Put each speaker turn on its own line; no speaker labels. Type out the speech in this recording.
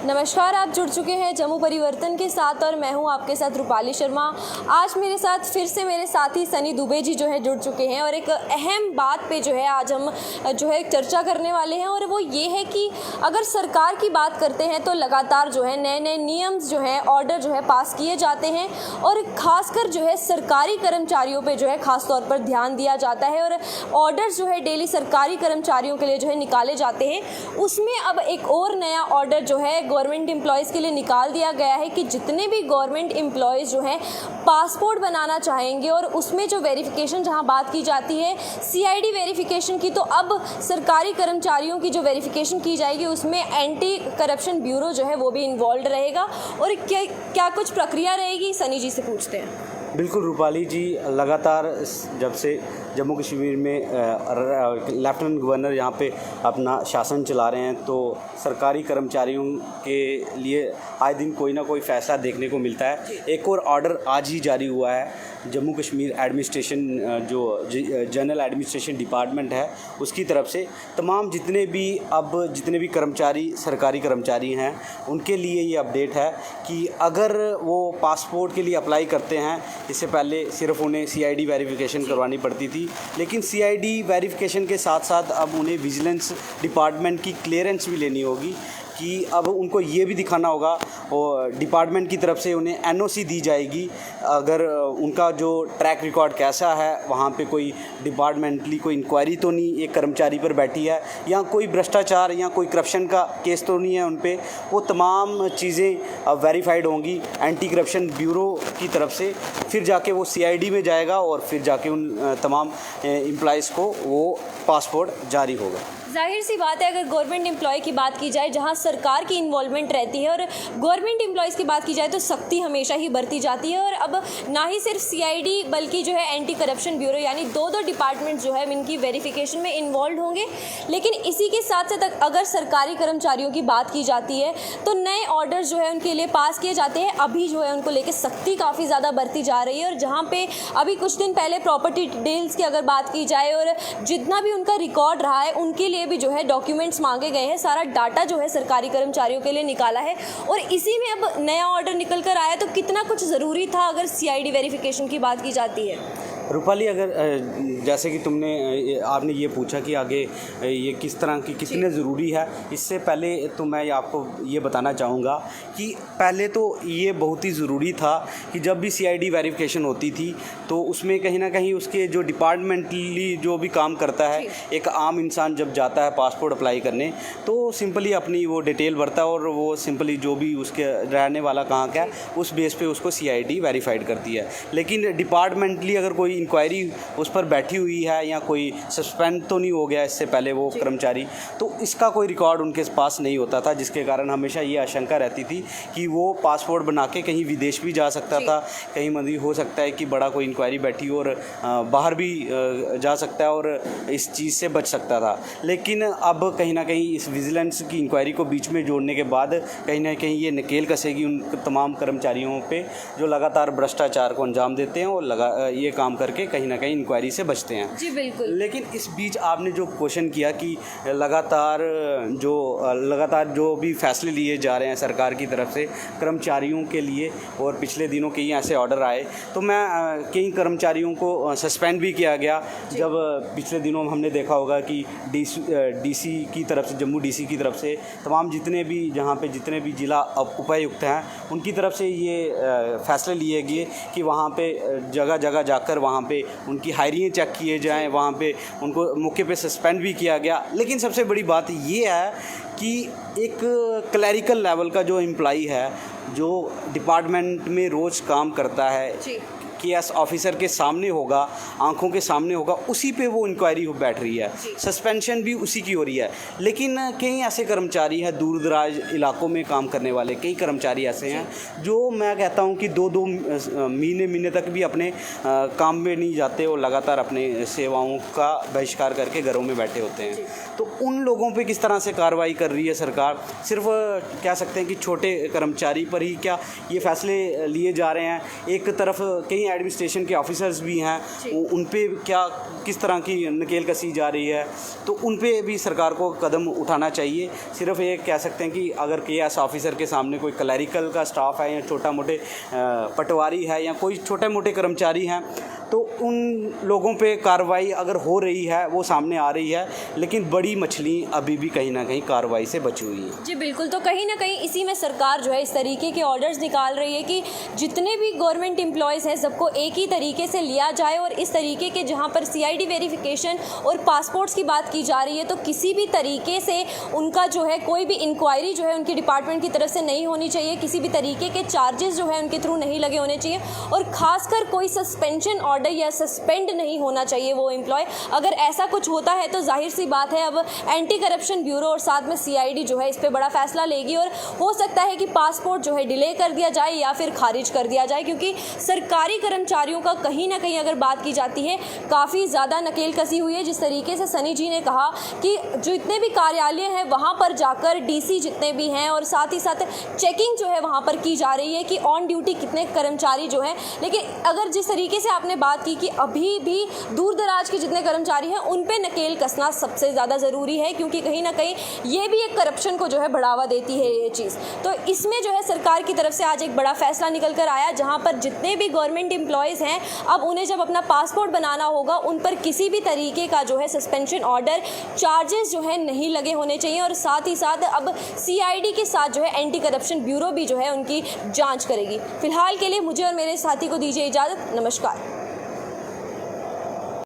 नमस्कार, आप जुड़ चुके हैं जम्मू परिवर्तन के साथ और मैं हूं आपके साथ रूपाली शर्मा। आज मेरे साथ फिर से मेरे साथी सनी दुबे जी जो है जुड़ चुके हैं और एक अहम बात पे जो है आज हम जो है चर्चा करने वाले हैं और वो ये है कि अगर सरकार की बात करते हैं तो लगातार जो है नए नए नियम जो है ऑर्डर जो है पास किए जाते हैं और ख़ासकर जो है सरकारी कर्मचारियों पे जो है ख़ास तौर पर ध्यान दिया जाता है और ऑर्डर्स जो है डेली सरकारी कर्मचारियों के लिए जो है निकाले जाते हैं। उसमें अब एक और नया ऑर्डर जो है गवर्नमेंट एम्प्लॉयज़ के लिए निकाल दिया गया है कि जितने भी गवर्नमेंट एम्प्लॉयज़ जो हैं पासपोर्ट बनाना चाहेंगे और उसमें जो वेरिफिकेशन जहां बात की जाती है सीआईडी वेरिफिकेशन की, तो अब सरकारी कर्मचारियों की जो वेरिफिकेशन की जाएगी उसमें एंटी करप्शन ब्यूरो जो है वो भी इन्वॉल्व रहेगा। और क्या कुछ प्रक्रिया रहेगी, सनी जी से पूछते हैं।
बिल्कुल रूपाली जी, लगातार जब से जम्मू कश्मीर में लेफ्टिनेंट गवर्नर यहाँ पे अपना शासन चला रहे हैं तो सरकारी कर्मचारियों के लिए आए दिन कोई ना कोई फ़ैसला देखने को मिलता है। एक और ऑर्डर आज ही जारी हुआ है जम्मू कश्मीर एडमिनिस्ट्रेशन, जो जनरल एडमिनिस्ट्रेशन डिपार्टमेंट है उसकी तरफ से तमाम जितने भी कर्मचारी सरकारी कर्मचारी हैं उनके लिए ये अपडेट है कि अगर वो पासपोर्ट के लिए अप्लाई करते हैं, इससे पहले सिर्फ उन्हें सीआईडी वेरिफिकेशन करवानी पड़ती थी, लेकिन सीआईडी वेरिफिकेशन के साथ साथ अब उन्हें विजिलेंस डिपार्टमेंट की क्लियरेंस भी लेनी होगी कि अब उनको ये भी दिखाना होगा और डिपार्टमेंट की तरफ से उन्हें एनओसी दी जाएगी अगर उनका जो ट्रैक रिकॉर्ड कैसा है, वहाँ पे कोई डिपार्टमेंटली कोई इंक्वायरी तो नहीं एक कर्मचारी पर बैठी है या कोई भ्रष्टाचार या कोई करप्शन का केस तो नहीं है उन पे। वो तमाम चीज़ें वेरीफाइड होंगी एंटी करप्शन ब्यूरो की तरफ से, फिर जाके वो सीआईडी में जाएगा और फिर जाके उन तमाम एम्प्लॉइज़ को वो पासपोर्ट जारी होगा।
जाहिर सी बात है, अगर गवर्नमेंट एम्प्लॉय की बात की जाए जहां सरकार की इन्वॉल्वमेंट रहती है और गवर्नमेंट एम्प्लॉयज़ की बात की जाए तो सख्ती हमेशा ही बरती जाती है। और अब ना ही सिर्फ सीआईडी बल्कि जो है एंटी करप्शन ब्यूरो यानी दो डिपार्टमेंट जो है इनकी वेरिफिकेशन में इन्वॉल्व होंगे। लेकिन इसी के साथ साथ अगर सरकारी कर्मचारियों की बात की जाती है तो नए ऑर्डर्स जो है उनके लिए पास किए जाते हैं। अभी जो है उनको लेकर सख्ती काफ़ी ज़्यादा बरती जा रही है और जहाँ पे अभी कुछ दिन पहले प्रॉपर्टी डिटेल्स की अगर बात की जाए और जितना भी उनका रिकॉर्ड रहा है उनके लिए भी जो है डॉक्यूमेंट्स मांगे गए हैं, सारा डाटा जो है सरकारी कर्मचारियों के लिए निकाला है और इसी में अब नया ऑर्डर निकल कर आया। तो कितना कुछ ज़रूरी था अगर सीआईडी वेरिफिकेशन की बात की जाती है।
रूपाली, अगर जैसे कि आपने ये पूछा कि आगे ये किस तरह की कितने ज़रूरी है, इससे पहले तो मैं आपको ये बताना चाहूँगा कि पहले तो ये बहुत ही ज़रूरी था कि जब भी सीआईडी वेरिफिकेशन होती थी तो उसमें कहीं ना कहीं उसके जो डिपार्टमेंटली जो भी काम करता है, एक आम इंसान जब जाता है पासपोर्ट अप्लाई करने तो सिंपली अपनी वो डिटेल भरता है और वो सिंपली जो भी उसके रहने वाला कहाँ का है उस बेस पे उसको सीआईडी वेरीफाइड करती है। लेकिन डिपार्टमेंटली अगर कोई इंक्वायरी उस पर बैठी हुई है या कोई सस्पेंड तो नहीं हो गया इससे पहले वो कर्मचारी, तो इसका कोई रिकॉर्ड उनके पास नहीं होता था, जिसके कारण हमेशा ये आशंका रहती थी कि वो पासपोर्ट बना के कहीं विदेश भी जा सकता था, कहीं मंदिर हो सकता है कि बड़ा कोई इंक्वायरी बैठी और बाहर भी जा सकता है और इस चीज़ से बच सकता था। लेकिन अब कहीं ना कहीं इस विजिलेंस की इंक्वायरी को बीच में जोड़ने के बाद कहीं ना कहीं ये नकेल कसेगी उन तमाम कर्मचारियों पे जो लगातार भ्रष्टाचार को अंजाम देते हैं और ये काम करके कहीं ना कहीं इंक्वायरी से बचते हैं।
जी बिल्कुल।
लेकिन इस बीच आपने जो क्वेश्चन किया कि लगातार जो भी फैसले लिए जा रहे हैं सरकार की तरफ से कर्मचारियों के लिए और पिछले दिनों कई ऐसे ऑर्डर आए तो मैं कई कर्मचारियों को सस्पेंड भी किया गया। जब पिछले दिनों हमने देखा होगा कि डीसी की तरफ से, जम्मू डीसी की तरफ से तमाम जितने भी जिला उपायुक्त हैं उनकी तरफ से ये फैसले लिए गए कि वहाँ पे जगह जगह जाकर वहाँ पे उनकी हायरिंग चेक किए जाएं, वहाँ पे उनको मौके पे सस्पेंड भी किया गया। लेकिन सबसे बड़ी बात ये है कि एक क्लैरिकल लेवल का जो एम्प्लॉई है जो डिपार्टमेंट में रोज़ काम करता है, केएस ऑफिसर के सामने होगा, आंखों के सामने होगा, उसी पे वो इंक्वायरी हो बैठ रही है, सस्पेंशन भी उसी की हो रही है। लेकिन कई ऐसे कर्मचारी हैं दूर दराज इलाकों में काम करने वाले, कई कर्मचारी ऐसे हैं जो मैं कहता हूं कि दो महीने तक भी अपने काम में नहीं जाते और लगातार अपने सेवाओं का बहिष्कार करके घरों में बैठे होते हैं। तो उन लोगों पे किस तरह से कार्रवाई कर रही है सरकार? सिर्फ कह सकते हैं कि छोटे कर्मचारी पर ही क्या ये फैसले लिए जा रहे हैं? एक तरफ कई एडमिनिस्ट्रेशन के ऑफिसर्स भी हैं, उन पे क्या किस तरह की नकेल कसी जा रही है? तो उन पे भी सरकार को कदम उठाना चाहिए। सिर्फ ये कह सकते हैं कि अगर KS ऑफिसर के सामने कोई क्लरिकल का स्टाफ है या छोटा मोटे पटवारी है या कोई छोटे मोटे कर्मचारी हैं, तो उन लोगों पे कार्रवाई अगर हो रही है वो सामने आ रही है, लेकिन बड़ी मछली अभी भी कहीं ना कहीं कार्रवाई से बची हुई है।
जी बिल्कुल, तो कहीं ना कहीं इसी में सरकार जो है इस तरीके के ऑर्डर्स निकाल रही है कि जितने भी गवर्नमेंट एम्प्लॉयज़ हैं सबको एक ही तरीके से लिया जाए, और इस तरीके के जहां पर CID वेरिफिकेशन और पासपोर्ट्स की बात की जा रही है तो किसी भी तरीके से उनका जो है कोई भी इंक्वायरी जो है उनकी डिपार्टमेंट की तरफ से नहीं होनी चाहिए, किसी भी तरीके के चार्जेस जो है उनके थ्रू नहीं लगे होने चाहिए, और खासकर कोई सस्पेंशन ऑर्डर या सस्पेंड नहीं होना चाहिए वो एम्प्लॉय। अगर ऐसा कुछ होता है तो जाहिर सी बात है अब एंटी करप्शन ब्यूरो और साथ में CID जो है इस पे बड़ा फैसला लेगी, और हो सकता है कि पासपोर्ट जो है डिले कर दिया जाए या फिर खारिज कर दिया जाए, क्योंकि सरकारी कर्मचारियों का कहीं ना कहीं अगर बात की जाती है काफ़ी ज़्यादा नकेल कसी हुई है। जिस तरीके से सनी जी ने कहा कि जितने भी कार्यालय हैं वहाँ पर जाकर DC जितने भी हैं और साथ ही साथ चेकिंग जो है वहाँ पर की जा रही है कि ऑन ड्यूटी कितने कर्मचारी जो हैं, लेकिन अगर जिस तरीके से आपने बात की कि अभी भी दूर दराज के जितने कर्मचारी हैं उन पे नकेल कसना सबसे ज़्यादा ज़रूरी है, क्योंकि कहीं ना कहीं ये भी एक करप्शन को जो है बढ़ावा देती है ये चीज़। तो इसमें जो है सरकार की तरफ से आज एक बड़ा फैसला निकल कर आया, जहाँ पर जितने भी गवर्नमेंट एम्प्लॉयज़ हैं अब उन्हें जब अपना पासपोर्ट बनाना होगा उन पर किसी भी तरीके का जो है सस्पेंशन ऑर्डर, चार्जेस जो है नहीं लगे होने चाहिए, और साथ ही साथ अब CID के साथ जो है एंटी करप्शन ब्यूरो भी जो है उनकी जाँच करेगी। फिलहाल के लिए मुझे और मेरे साथी को दीजिए इजाज़त। नमस्कार।